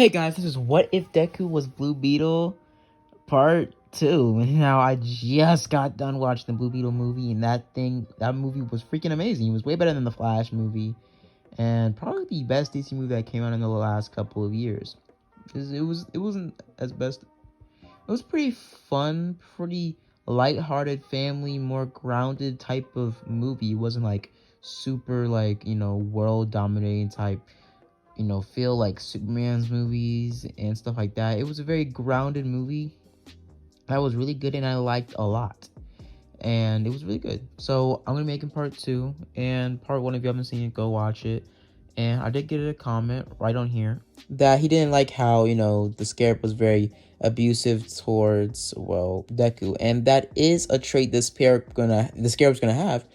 Hey guys, this is What If Deku Was Blue Beetle Part 2. Now, I just got done watching the Blue Beetle movie, and that movie was freaking amazing. It was way better than the Flash movie, and probably the best DC movie that came out in the last couple of years. It wasn't as best. It was pretty fun, pretty light-hearted, family, more grounded type of movie. It wasn't like super world dominating type, feel like Superman's movies and stuff like that. It was a very grounded movie that was really good and I liked a lot. And it was really good. So I'm gonna make it part 2. And part 1, if you haven't seen it, go watch it. And I did get a comment right on here that he didn't like how, the Scarab was very abusive towards, Deku. And that is a trait the Scarab's gonna have.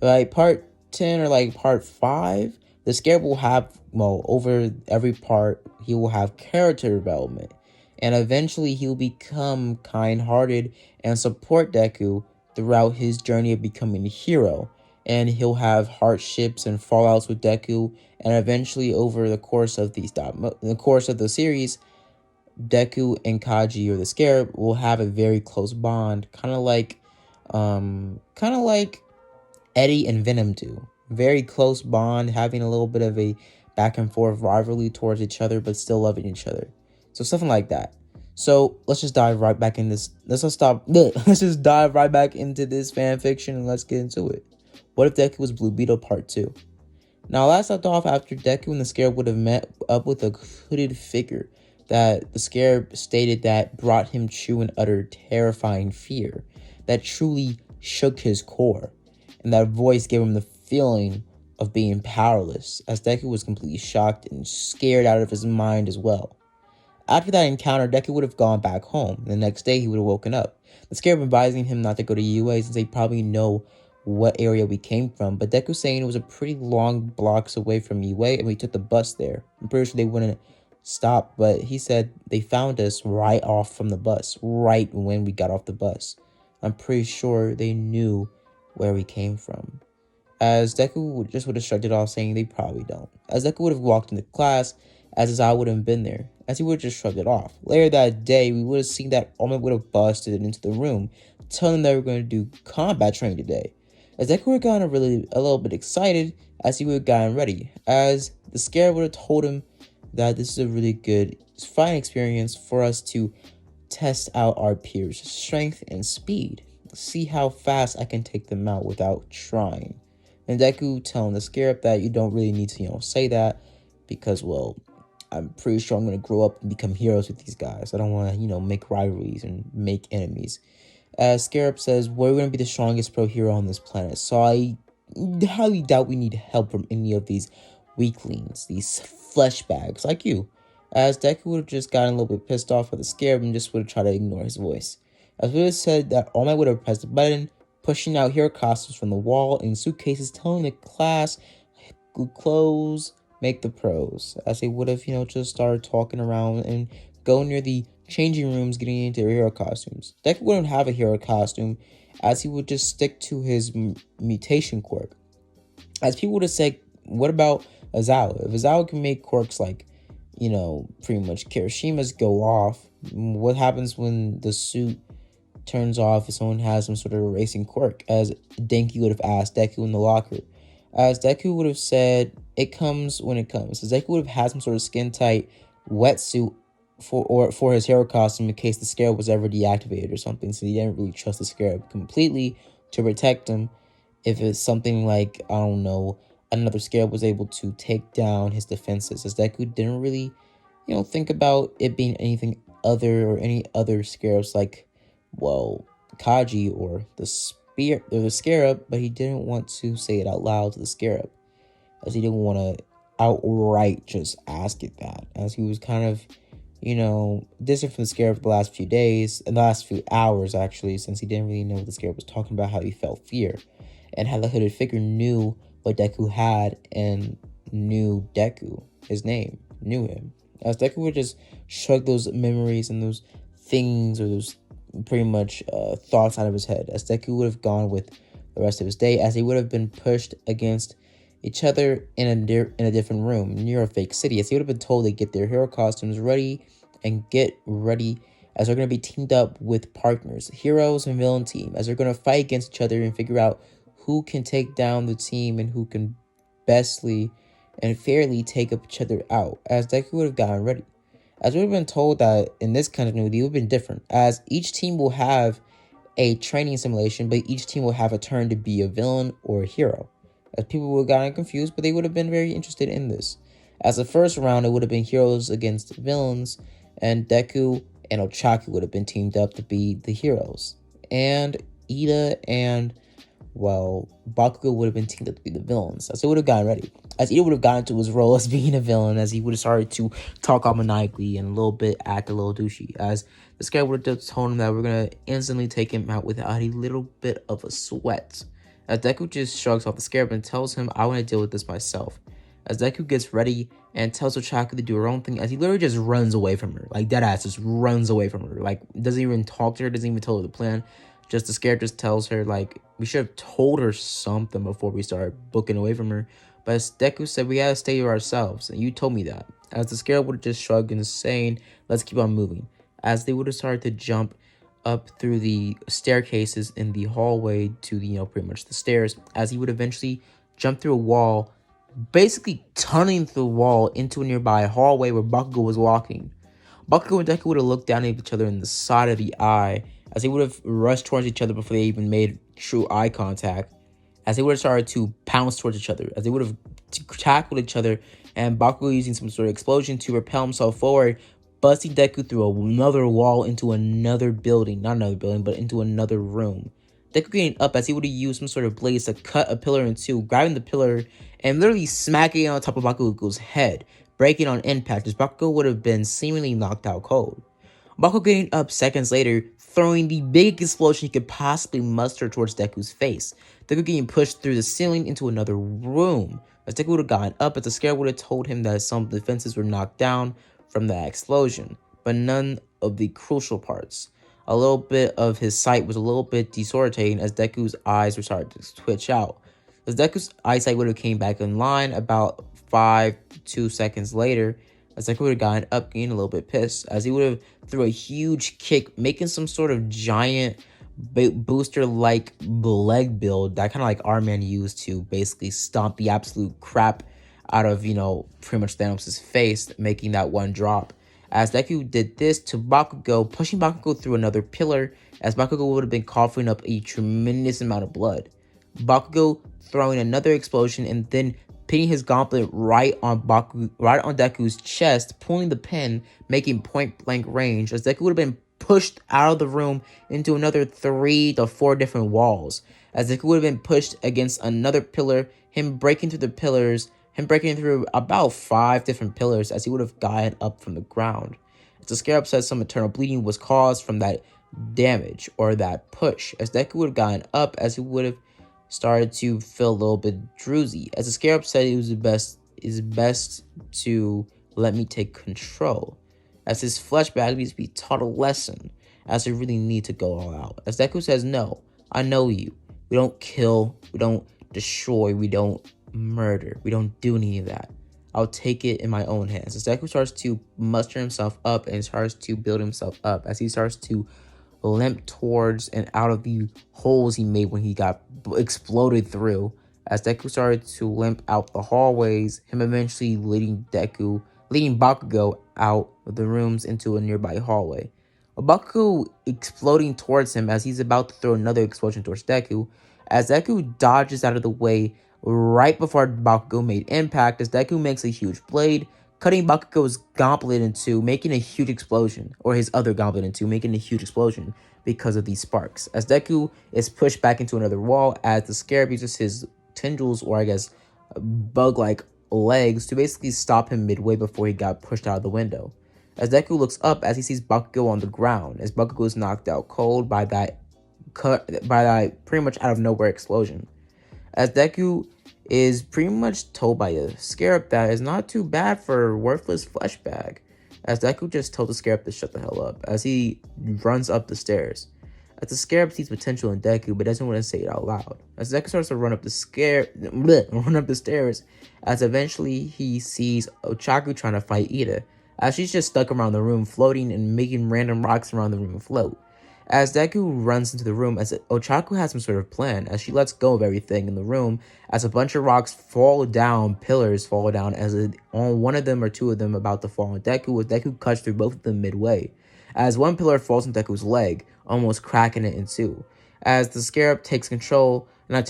Like part 10 or like part 5, the Scarab will have, over every part, he will have character development. And eventually he'll become kind-hearted and support Deku throughout his journey of becoming a hero. And he'll have hardships and fallouts with Deku. And eventually, over the course of the series, Deku and Kaji, or the Scarab, will have a very close bond, kind of like Eddie and Venom do. Very close bond, having a little bit of a back and forth rivalry towards each other, but still loving each other. So something like that. So let's just dive right back in this. Let's just dive right back into this fan fiction and let's get into it. What if Deku was Blue Beetle Part 2? Now, last left off after Deku and the Scarab would have met up with a hooded figure that the Scarab stated that brought him true and utter terrifying fear that truly shook his core. And that voice gave him the feeling of being powerless, as Deku was completely shocked and scared out of his mind as well. After that encounter, Deku would have gone back home. The next day, he would have woken up. The Scarab advising him not to go to UA since they probably know what area we came from, but Deku saying it was a pretty long blocks away from UA and we took the bus there. I'm pretty sure they wouldn't stop, but he said they found us right off from the bus, right when we got off the bus. I'm pretty sure they knew where we came from. As Deku just would have shrugged it off, saying they probably don't. As Deku would have walked into class, as his eye wouldn't have been there, as he would have just shrugged it off. Later that day, we would have seen that All Might would have busted into the room, telling them they were going to do combat training today. As Deku would have gotten a little bit excited, as he would have gotten ready, as the Scarab would have told him that this is a really good fighting experience for us to test out our peers' strength and speed. See how fast I can take them out without trying. And Deku telling the Scarab that you don't really need to, say that because, I'm pretty sure I'm going to grow up and become heroes with these guys. I don't want to, make rivalries and make enemies. As Scarab says, we're going to be the strongest pro hero on this planet, so I highly doubt we need help from any of these weaklings, these flesh bags like you. As Deku would have just gotten a little bit pissed off with the Scarab and just would have tried to ignore his voice. As we would have said that All Might would have pressed the button, pushing out hero costumes from the wall and suitcases, telling the class, good clothes, make the pros. As they would have, just started talking around and go near the changing rooms getting into their hero costumes. Deku wouldn't have a hero costume, as he would just stick to his mutation quirk. As people would have said, what about Aizawa? If Aizawa can make quirks like, pretty much Kirishima's go off, what happens when the suit turns off if someone has some sort of erasing quirk? As Denki would have asked Deku in the locker. As Deku would have said, it comes when it comes. As Deku would have had some sort of skin-tight wetsuit for his hero costume in case the Scarab was ever deactivated or something, so he didn't really trust the Scarab completely to protect him if it's something like, I don't know, another Scarab was able to take down his defenses, as Deku didn't really, think about it being anything other or any other Scarabs like, Kaji or the Scarab, but he didn't want to say it out loud to the Scarab, as he didn't want to outright just ask it that, as he was kind of, distant from the Scarab for the last few days, and the last few hours, actually, since he didn't really know what the Scarab was talking about, how he felt fear, and how the hooded figure knew what Deku had, and knew Deku, his name, knew him. As Deku would just shrug those memories and those things, or those pretty much thoughts out of his head, as Deku would have gone with the rest of his day, as he would have been pushed against each other in a different room near a fake city, as they would have been told to get their hero costumes ready and get ready, as they're going to be teamed up with partners, heroes and villain team, as they're going to fight against each other and figure out who can take down the team and who can bestly and fairly take up each other out, as Deku would have gotten ready. As we've been told that in this continuity, it would have been different, as each team will have a training simulation, but each team will have a turn to be a villain or a hero. As people would have gotten confused, but they would have been very interested in this. As the first round, it would have been heroes against villains, and Deku and Ochaki would have been teamed up to be the heroes. And Ida and, well, Bakugo would have been teamed up to be the villains, as they would have gotten ready. As Ida would have gotten to his role as being a villain, as he would have started to talk all maniacally and a little bit act a little douchey, as the Scarab would have told him that we're going to instantly take him out without a little bit of a sweat. As Deku just shrugs off the Scarab and tells him, I want to deal with this myself. As Deku gets ready and tells Ochako to do her own thing, as he literally just runs away from her. Like, deadass just runs away from her. Like, doesn't even talk to her, doesn't even tell her the plan. Just the Scarab just tells her, like, we should have told her something before we started booking away from her. But as Deku said, we gotta stay here ourselves, and you told me that. As the Scarab would have just shrugged and saying, let's keep on moving. As they would have started to jump up through the staircases in the hallway to the, pretty much the stairs, as he would eventually jump through a wall, basically tunneling through the wall into a nearby hallway where Bakugo was walking. Bakugo and Deku would have looked down at each other in the side of the eye, as they would have rushed towards each other before they even made true eye contact, as they would have started to pounce towards each other, as they would have tackled each other, and Bakugo using some sort of explosion to repel himself forward, busting Deku through another wall into another building, not another building, but into another room. Deku getting up as he would have used some sort of blades to cut a pillar in two, grabbing the pillar and literally smacking it on top of Bakugo's head, breaking on impact, as Bakugo would have been seemingly knocked out cold. Bakugo getting up seconds later, throwing the biggest explosion he could possibly muster towards Deku's face. Deku getting pushed through the ceiling into another room. As Deku would have gotten up, as the Scarab would have told him that some defenses were knocked down from that explosion, but none of the crucial parts. A little bit of his sight was a little bit disorientating as Deku's eyes were starting to twitch out. As Deku's eyesight would have came back in line about 2 seconds later, as Deku would have gotten up, getting a little bit pissed, as he would have threw a huge kick, making some sort of giant booster-like leg build that kind of like Arman used to basically stomp the absolute crap out of, pretty much Thanos' face, making that one drop. As Deku did this to Bakugo, pushing Bakugo through another pillar, as Bakugo would have been coughing up a tremendous amount of blood. Bakugo throwing another explosion and then pinning his gauntlet right on Deku's chest, pulling the pin, making point-blank range, as Deku would have been pushed out of the room into another 3 to 4 different walls. As Deku would have been pushed against another pillar, him breaking through the pillars, him breaking through about 5 different pillars as he would have gotten up from the ground. As the Scarab says some internal bleeding was caused from that damage or that push, as Deku would have gotten up as he would have started to feel a little bit drowsy. As the Scarab said, it was best to let me take control, as his flesh bag needs to be taught a lesson, as they really need to go all out. As Deku says, no, I know you. We don't kill, we don't destroy, we don't murder, we don't do any of that. I'll take it in my own hands. As Deku starts to muster himself up and starts to build himself up, as he starts to limp towards and out of the holes he made when he got exploded through. As Deku started to limp out the hallways, him eventually leading Bakugo out of the rooms into a nearby hallway. Bakugo exploding towards him as he's about to throw another explosion towards Deku, as Deku dodges out of the way right before Bakugo made impact, as Deku makes a huge blade, cutting Bakugo's gauntlet in two, making a huge explosion, or his other gauntlet in two, making a huge explosion because of these sparks. As Deku is pushed back into another wall, as the Scarab uses his tendrils, or I guess bug-like legs, to basically stop him midway before he got pushed out of the window. As Deku looks up as he sees Bakugo on the ground, as Bakugo is knocked out cold by that pretty much out of nowhere explosion. As Deku is pretty much told by a Scarab that is not too bad for a worthless flesh bag, as Deku just told the Scarab to shut the hell up as he runs up the stairs. as the Scarab sees potential in Deku but doesn't want to say it out loud. As Deku starts to run up the stairs, as eventually he sees Ochaku trying to fight Ida, as she's just stuck around the room floating and making random rocks around the room float. As Deku runs into the room, as Ochaku has some sort of plan, as she lets go of everything in the room, as a bunch of rocks fall down, pillars fall down, as on one of them or two of them about to fall on Deku, as Deku cuts through both of them midway. As one pillar falls on Deku's leg, almost cracking it in two. As the Scarab tells Deku to let him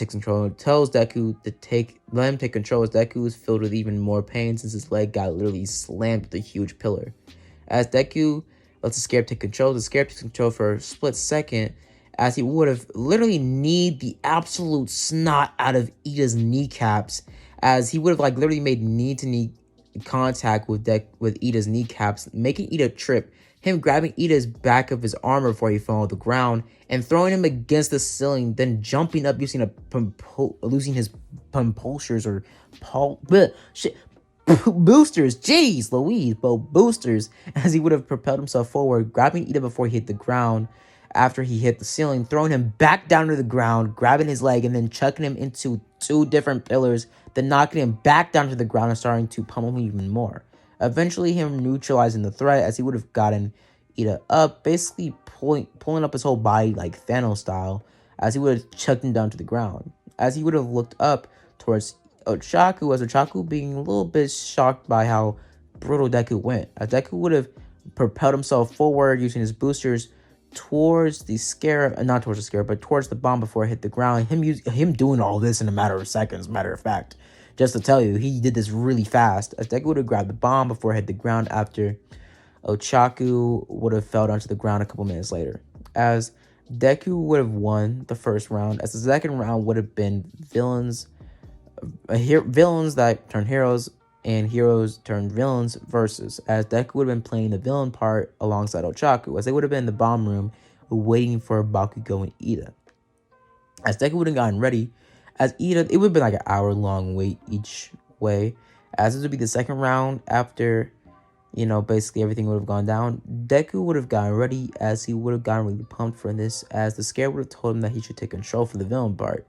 take control, as Deku is filled with even more pain since his leg got literally slammed with a huge pillar. As Deku lets the Scarab take control, the Scarab takes control for a split second, as he would have literally kneed the absolute snot out of Ida's kneecaps, as he would have literally made knee-to-knee contact with Ida's kneecaps, making Ida trip, him grabbing Ida's back of his armor before he fell on the ground, and throwing him against the ceiling, then jumping up using losing his compulsors or boosters, jeez Louise, boosters, as he would have propelled himself forward, grabbing Ida before he hit the ground after he hit the ceiling, throwing him back down to the ground, grabbing his leg, and then chucking him into two different pillars, then knocking him back down to the ground and starting to pummel him even more. Eventually him neutralizing the threat, as he would have gotten Ida up, basically pulling up his whole body like Thanos style, as he would have chucked him down to the ground. As he would have looked up towards Ochaku, as Ochaku being a little bit shocked by how brutal Deku went, as Deku would have propelled himself forward using his boosters towards the Scarab, not towards the Scarab, but towards the bomb before it hit the ground. Him doing all this in a matter of seconds, matter of fact. Just to tell you, he did this really fast, as Deku would have grabbed the bomb before it hit the ground after Ochaku would have fell down to the ground a couple minutes later. As Deku would have won the first round, as the second round would have been villains that turned heroes and heroes turned villains versus, as Deku would have been playing the villain part alongside Ochaku, as they would have been in the bomb room waiting for Bakugo and Ida. As Deku would have gotten ready, as Ida, it would have been like an hour-long wait each way, as this would be the second round after, basically everything would have gone down. Deku would have gotten ready, as he would have gotten really pumped for this, as the Scarab would have told him that he should take control for the villain part.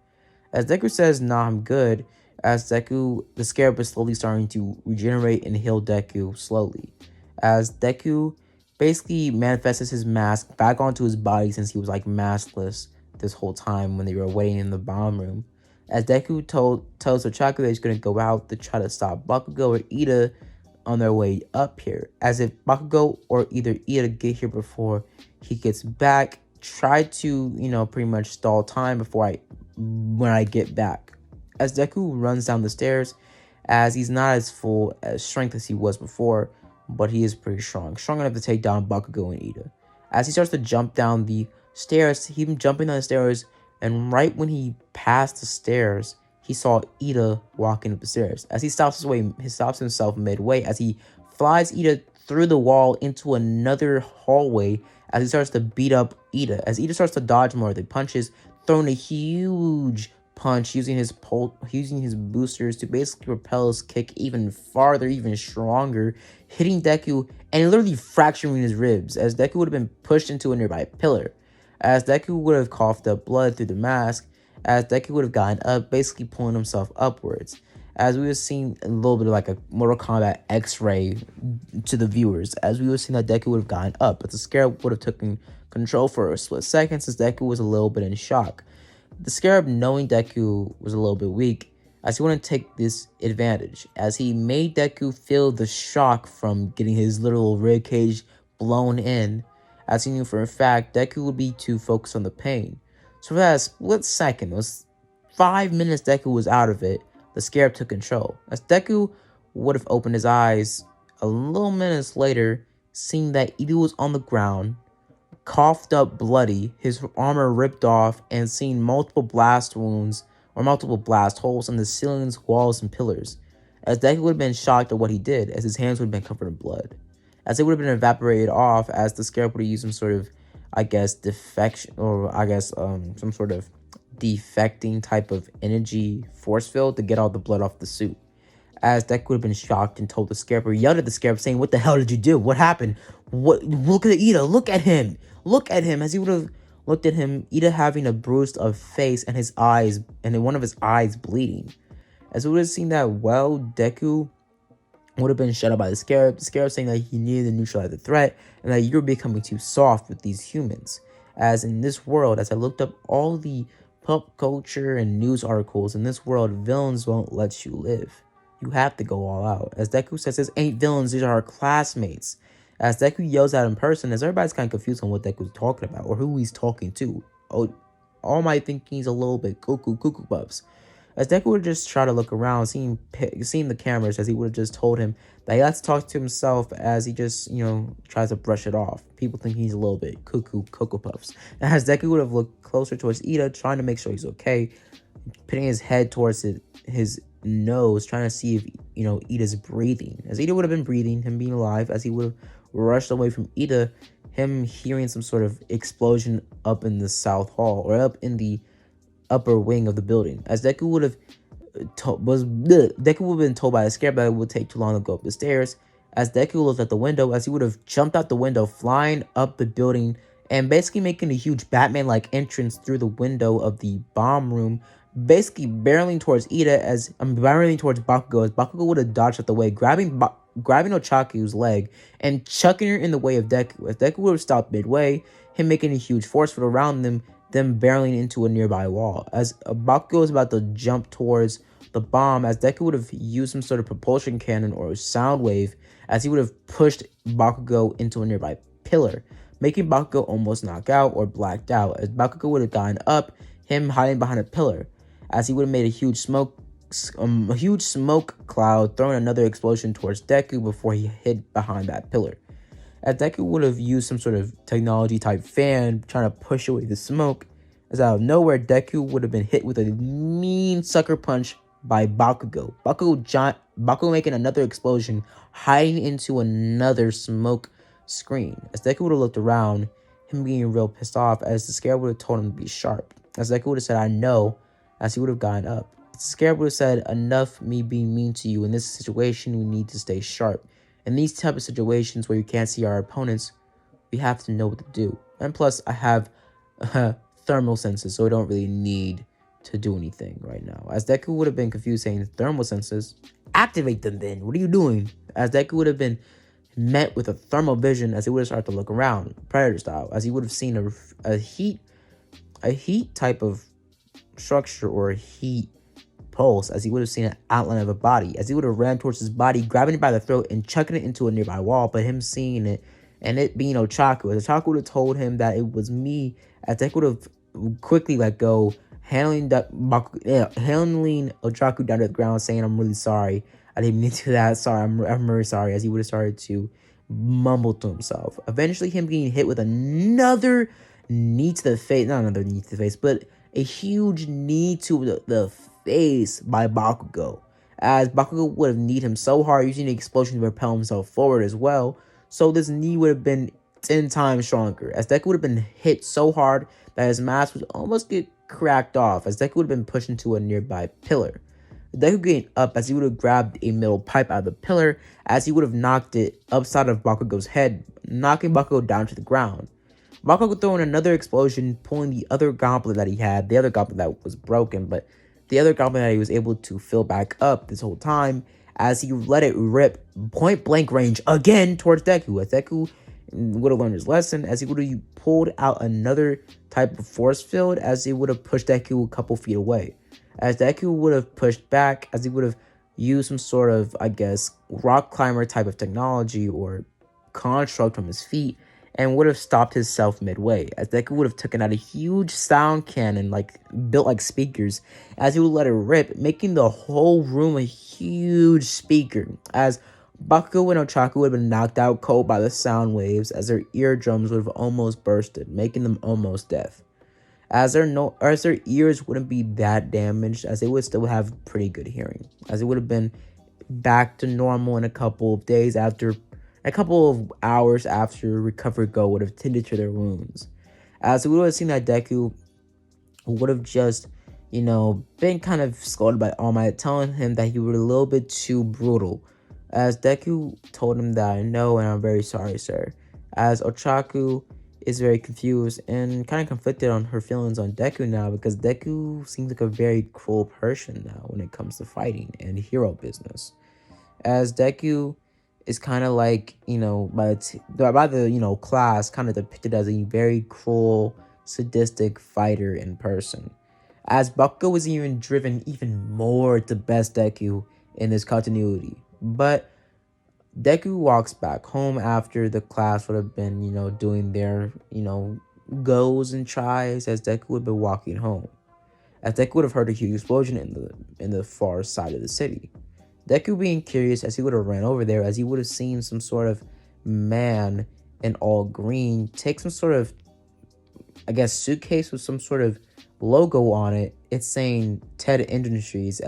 As Deku says, nah, I'm good, as the Scarab is slowly starting to regenerate and heal Deku slowly. As Deku basically manifests his mask back onto his body since he was maskless this whole time when they were waiting in the bomb room. As Deku tells Ochaku that he's going to go out to try to stop Bakugo or Ida on their way up here. As if Bakugo or either Ida get here before he gets back, try to, pretty much stall time when I get back. As Deku runs down the stairs, as he's not as full as strength as he was before, but he is pretty strong enough to take down Bakugo and Ida. As he starts to jump down the stairs, him jumping down the stairs, and right when he passed the stairs, he saw Ida walking up the stairs. As he stops himself midway, as he flies Ida through the wall into another hallway, as he starts to beat up Ida. As Ida starts to dodge more of the punches, throwing a huge punch using his boosters to basically propel his kick even farther, even stronger, hitting Deku and literally fracturing his ribs, as Deku would have been pushed into a nearby pillar. As Deku would have coughed up blood through the mask, as Deku would have gotten up, basically pulling himself upwards. As we were seeing a little bit of like a Mortal Kombat X-ray to the viewers, as we were seeing that Deku would have gotten up, but the Scarab would have taken control for a split second since Deku was a little bit in shock. The Scarab, knowing Deku was a little bit weak, as he wanted to take this advantage, as he made Deku feel the shock from getting his little ribcage blown in, as he knew for a fact Deku would be too focused on the pain. So for that split second, it was 5 minutes Deku was out of it, the Scarab took control. As Deku would have opened his eyes a little minutes later, seeing that Ida was on the ground, coughed up bloody, his armor ripped off, and seeing multiple blast wounds or multiple blast holes in the ceilings, walls, and pillars. As Deku would have been shocked at what he did, as his hands would have been covered in blood. As it would have been evaporated off, as the Scarab would have used some sort of, defection, or some sort of defecting type of energy force field to get all the blood off the suit. As Deku would have been shocked and told the Scarab, or yelled at the Scarab saying, "What the hell did you do? What happened? Look at Ida, look at him, as he would have looked at him, Ida having a bruised of face and his eyes, and one of his eyes bleeding. As we would have seen that, well, Deku would have been shut up by the scarab saying that he needed to neutralize the threat and that you're becoming too soft with these humans. As in this world, as I looked up all the pop culture and news articles, in this world, villains won't let you live. You have to go all out. As Deku says, this ain't villains, these are our classmates. As Deku yells out in person, as everybody's kind of confused on what Deku's talking about or who he's talking to. Oh, all my thinking's a little bit cuckoo puffs. As Deku would just try to look around, seeing the cameras, as he would have just told him that he has to talk to himself as he just, tries to brush it off. People think he's a little bit cuckoo Cocoa Puffs. As Deku would have looked closer towards Ida, trying to make sure he's okay, putting his head towards his nose, trying to see if, Ida's breathing. As Ida would have been breathing, him being alive, as he would have rushed away from Ida, him hearing some sort of explosion up in the South Hall, or up in the upper wing of the building. As Deku would have been told by a scarab that it would take too long to go up the stairs. As Deku looked at the window, as he would have jumped out the window, flying up the building, and basically making a huge Batman-like entrance through the window of the bomb room, basically barreling towards barreling towards Bakugo, as Bakugo would have dodged out the way, grabbing Ochaku's leg and chucking her in the way of Deku. As Deku would have stopped midway, him making a huge force field around them barreling into a nearby wall. As Bakugo was about to jump towards the bomb, as Deku would have used some sort of propulsion cannon or sound wave, as he would have pushed Bakugo into a nearby pillar, making Bakugo almost knock out or blacked out. As Bakugo would have gotten up, him hiding behind a pillar, as he would have made a huge smoke cloud, throwing another explosion towards Deku before he hid behind that pillar. As Deku would have used some sort of technology type fan, trying to push away the smoke, as out of nowhere, Deku would have been hit with a mean sucker punch by Bakugo. Bakugo making another explosion, hiding into another smoke screen. As Deku would have looked around, him being real pissed off, as the scarab would have told him to be sharp. As Deku would have said, I know, as he would have gotten up. The scarab would have said, enough me being mean to you. In this situation, we need to stay sharp. In these type of situations where you can't see our opponents, we have to know what to do. And plus, I have thermal senses, so I don't really need to do anything right now. As Deku would have been confused, saying thermal senses, activate them then. What are you doing? As Deku would have been met with a thermal vision, as he would have started to look around, Predator style, as he would have seen a heat type of structure or a heat pulse, as he would have seen an outline of a body, as he would have ran towards his body, grabbing it by the throat and chucking it into a nearby wall, but him seeing it and it being Ochaku, as Ochaku would have told him that it was me, as Deku would have quickly let go, handling Ochaku down to the ground, saying, I'm really sorry, I didn't mean to do that, sorry, I'm really sorry, as he would have started to mumble to himself. Eventually, him getting hit with another knee to the face, not another knee to the face, but a huge knee to the face by Bakugo, as Bakugo would have kneed him so hard, using the explosion to propel himself forward as well, so this knee would have been 10 times stronger, as Deku would have been hit so hard that his mask would almost get cracked off, as Deku would have been pushed into a nearby pillar. Deku getting up, as he would have grabbed a metal pipe out of the pillar, as he would have knocked it upside of Bakugo's head, knocking Bakugo down to the ground. Bakugo throwing another explosion, pulling the other gauntlet that he had, the other gauntlet that was broken, but the other gauntlet that he was able to fill back up this whole time, as he let it rip point blank range again towards Deku. As Deku would have learned his lesson, as he would have pulled out another type of force field, as he would have pushed Deku a couple feet away. As Deku would have pushed back, as he would have used some sort of, I guess, rock climber type of technology or construct from his feet, and would have stopped himself midway, as Deku would have taken out a huge sound cannon, built like speakers, as he would let it rip, making the whole room a huge speaker, as Bakugo and Ochaku would have been knocked out cold by the sound waves, as their eardrums would have almost bursted, making them almost deaf. As their ears wouldn't be that damaged, as they would still have pretty good hearing, as it would have been back to normal in a couple of days after. A couple of hours after Recover Go would have tended to their wounds. As we would have seen that Deku would have just, been kind of scolded by All Might, telling him that he was a little bit too brutal. As Deku told him that I know and I'm very sorry, sir. As Ochaku is very confused and kind of conflicted on her feelings on Deku now, because Deku seems like a very cruel person now when it comes to fighting and hero business. As Deku is kind of like, by the class, kind of depicted as a very cruel, sadistic fighter in person. As Bakugo was even driven even more to best Deku in this continuity. But Deku walks back home after the class would have been, doing their, goes and tries, as Deku would have been walking home. As Deku would have heard a huge explosion in the far side of the city. Deku, being curious, as he would have ran over there, as he would have seen some sort of man in all green take some sort of, I guess, suitcase with some sort of logo on it. It's saying Ted Industries,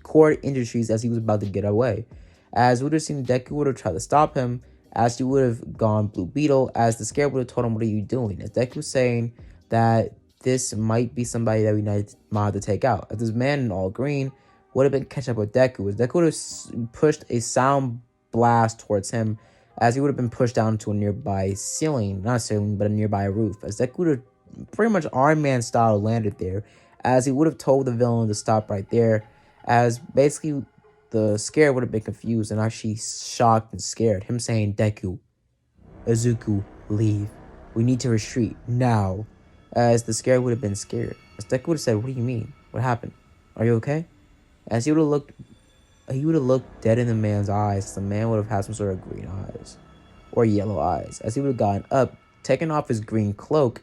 Core Industries, as he was about to get away. As we would have seen, Deku would have tried to stop him, as he would have gone Blue Beetle, as the Scarab would have told him, "What are you doing?" As Deku was saying that this might be somebody that we might have to take out. As this man in all green would have been catching up with Deku, as Deku would have pushed a sound blast towards him, as he would have been pushed down to a nearby ceiling, not a ceiling, but a nearby roof. As Deku would have pretty much Iron Man style landed there, as he would have told the villain to stop right there, as basically the Scarab would have been confused and actually shocked and scared. Him saying, "Deku, Izuku, leave. We need to retreat now." As the Scarab would have been scared. As Deku would have said, "What do you mean? What happened? Are you okay?" As he would have looked dead in the man's eyes. The man would have had some sort of green eyes or yellow eyes. As he would have gotten up, taken off his green cloak,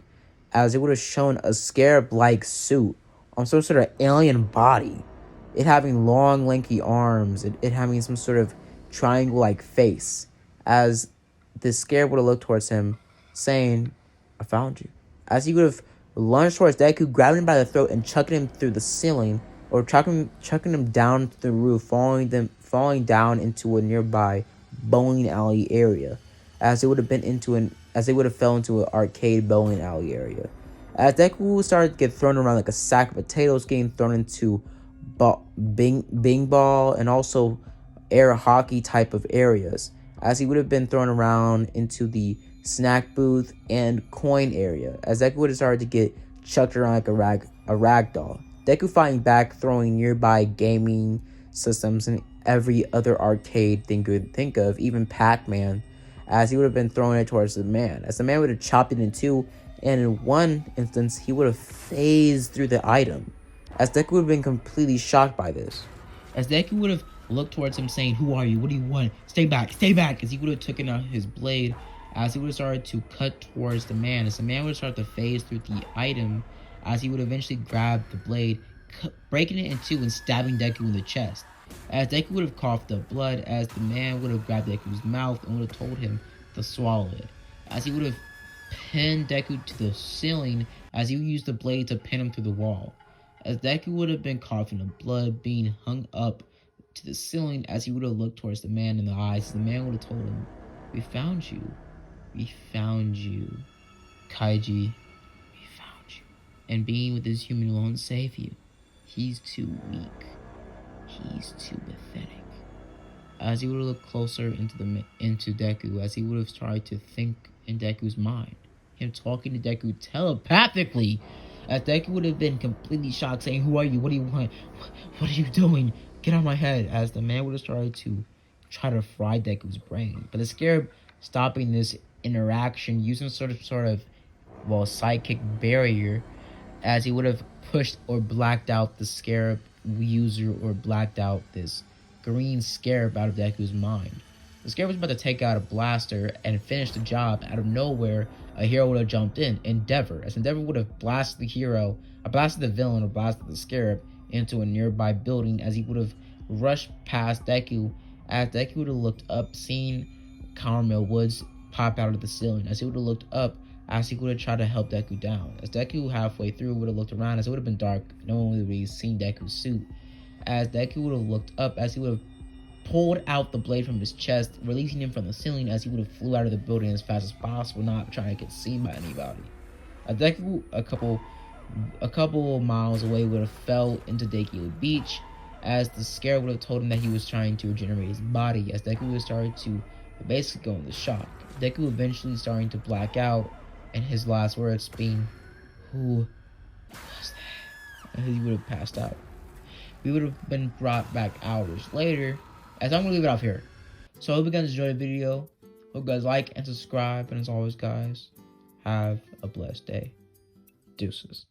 as it would have shown a Scarab-like suit on some sort of alien body. It having long, lanky arms, it having some sort of triangle-like face. As the Scarab would have looked towards him, saying, "I found you." As he would have lunged towards Deku, grabbing him by the throat and chucking him through the ceiling, or chucking him down the roof, falling down into a nearby bowling alley area, as it would have fell into an arcade bowling alley area. As Deku started to get thrown around like a sack of potatoes, getting thrown into bing ball and also air hockey type of areas, as he would have been thrown around into the snack booth and coin area, as Deku would have started to get chucked around like a rag doll. Deku fighting back, throwing nearby gaming systems and every other arcade thing you could think of, even Pac-Man, as he would have been throwing it towards the man. As the man would have chopped it in two, and in one instance, he would have phased through the item. As Deku would have been completely shocked by this. As Deku would have looked towards him saying, "Who are you? What do you want? Stay back, stay back!" As he would have taken out his blade, as he would have started to cut towards the man. As the man would have started to phase through the item, as he would eventually grab the blade, breaking it in two and stabbing Deku in the chest. As Deku would have coughed up blood, as the man would have grabbed Deku's mouth and would have told him to swallow it. As he would have pinned Deku to the ceiling, as he would use the blade to pin him through the wall. As Deku would have been coughing up blood, being hung up to the ceiling, as he would have looked towards the man in the eyes, the man would have told him, "We found you. We found you. Kaiji, we found you. And being with this human won't save you. He's too weak. He's too pathetic." As he would have looked closer into Deku, as he would have tried to think in Deku's mind, him talking to Deku telepathically, as Deku would have been completely shocked, saying, "Who are you? What do you want? What are you doing? Get out of my head!" As the man would have started to try to fry Deku's brain, but the Scarab stopping this interaction using sort of psychic barrier, as he would have pushed or blacked out the Scarab user, or blacked out this green Scarab out of Deku's mind. The Scarab was about to take out a blaster and finish the job. Out of nowhere, a hero would have jumped in, Endeavor. As Endeavor would have blasted the villain, or blasted the Scarab into a nearby building, as he would have rushed past Deku. As Deku would have looked up, seeing Caramel Woods pop out of the ceiling. As he would have looked up, as he would have tried to help Deku down. As Deku halfway through would have looked around, as it would have been dark, no one would have really seen Deku's suit. As Deku would have looked up, as he would have pulled out the blade from his chest, releasing him from the ceiling, as he would have flew out of the building as fast as possible, not trying to get seen by anybody. As Deku, a couple miles away, would have fell into Deku Beach, as the Scarab would have told him that he was trying to regenerate his body. As Deku would have started to basically go into shock. Deku eventually starting to black out, and his last words being, "Who was that?" And he would have passed out. We would have been brought back hours later, as I'm gonna leave it off here. So I hope you guys enjoyed the video. Hope you guys like and subscribe, and as always, guys, have a blessed day. Deuces.